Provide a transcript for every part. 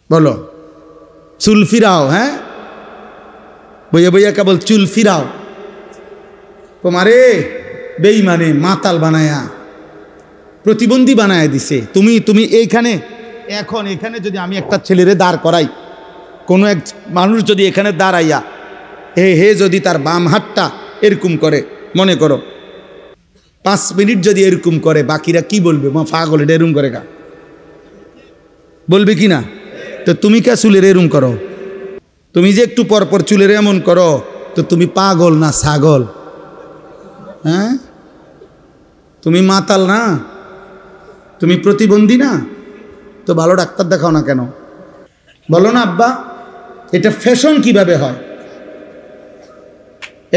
বলো, চুল ফিরাও। হ্যাঁ, বইয়া বইয়া কেবল চুল ফিরাও। তোমারে বেঈমানে মাতাল বানায়া, প্রতিবন্ধী বানায়া দিছে। তুমি এইখানে, এখন এখানে যদি আমি একটা ছেলেরে দাঁড় করাই, কোনো এক মানুষ যদি এখানে দাঁড়াইয়া হে যদি তার বাম হাতটা এরকম করে, মনে করো 5 মিনিট যদি এরকম করে, বাকিরা কি বলবে? মা পাগল, এটা এরকম করে কা, বলবে কি না? তো তুমি কে চুলের এরকম করো? তুমি যে একটু পরপর চুলের এমন করো, তো তুমি পাগল না ছাগল? হ্যাঁ, তুমি মাতাল না? তুমি প্রতিবন্ধী না? তো ভালো ডাক্তার দেখাও না কেন? বলো না আব্বা, এটা ফ্যাশন কিভাবে হয়?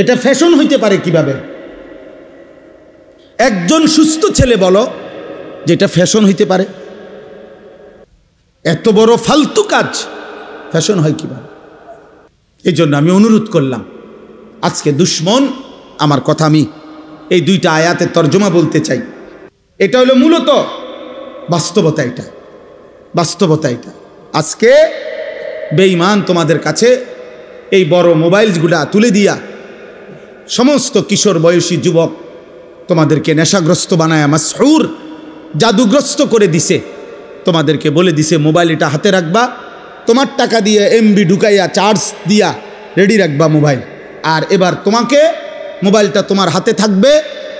এটা ফ্যাশন হইতে পারে কিভাবে? একজন সুস্থ ছেলে বলো যে এটা ফ্যাশন হইতে পারে? এত বড় ফালতু কাজ ফ্যাশন হয় কিভাবে? এই জন্য আমি অনুরোধ করলাম, আজকে দুশ্মন, আমার কথা আমি এই 2টা আয়াতের তর্জমা বলতে চাই। এটা হলো মূলত বাস্তবতা। এটা বাস্তবতা। এটা আজকে বেঈমান তোমাদের কাছে এই বড় মোবাইলগুলা তুলে দিয়া সমস্ত কিশোর বয়সী যুবক তোমাদেরকে নেশাগ্রস্ত বানায়, মাসহুর, জাদুগ্রস্ত করে দিছে। তোমাদেরকে বলে দিছে মোবাইল এটা হাতে রাখবা, তোমার টাকা দিয়ে এমবি ঢুকাইয়া চার্জ দিয়া রেডি রাখবা মোবাইল। আর এবার তোমাকে মোবাইলটা তোমার হাতে থাকবে,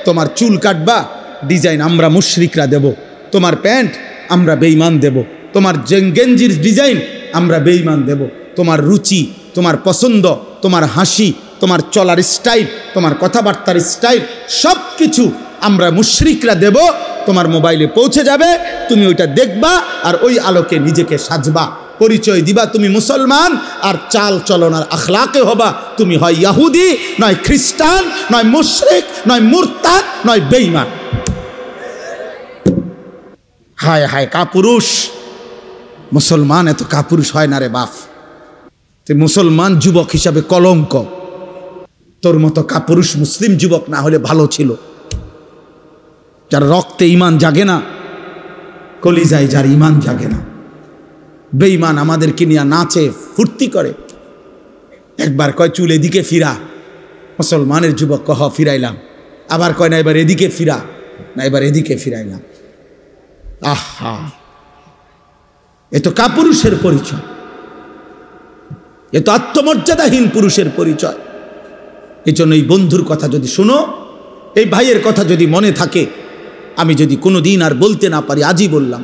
তোমার চুল কাটবা ডিজাইন আমরা মুশরিকরা দেব, তোমার প্যান্ট আমরা বেঈমান দেব, তোমার গেঞ্জির ডিজাইন আমরা বেঈমান দেব, তোমার রুচি, তোমার পছন্দ, তোমার হাসি, তোমার চলার স্টাইল, তোমার কথাবার্তার স্টাইল, সব কিছু আমরা মুশরিকরা দেব। তোমার মোবাইলে পৌঁছে যাবে, তুমি ওইটা দেখবা আর ওই আলোকে নিজেকে সাজবা, পরিচয় দিবা তুমি মুসলমান। আর চাল চলন আর আখলাকে হবা তুমি হয় ইহুদি, নয় খ্রিস্টান, নয় মুশরিক, নয় মুরতাদ, নয় বেঈমান। হায় হায়, কাপুরুষ মুসলমান এত কাপুরুষ হয় না রে বাপ। তুই মুসলমান যুবক হিসাবে কলঙ্ক। তোর মতো কাপুরুষ মুসলিম যুবক না হলে ভালো ছিল, যার রক্তে ইমান জাগে না, কলিজায় যার ইমান জাগে না। বেঈমান আমাদেরকে নিয়ে নাচে, ফুর্তি করে। একবার কয় চুল এদিকে ফিরা, মুসলমানের যুবক কহ ফিরাইলাম, আবার কয় না এবার এদিকে ফিরা, না এবার এদিকে ফিরাইলাম। আহা, এ তো কাপুরুষের পরিচয়, এ তো আত্মমর্যাদাহীন পুরুষের পরিচয়। এই জন্য এই বন্ধুর কথা যদি শুনো, এই ভাইয়ের কথা যদি মনে থাকে, আমি যদি কোনো দিন আর বলতে না পারি, আজই বললাম,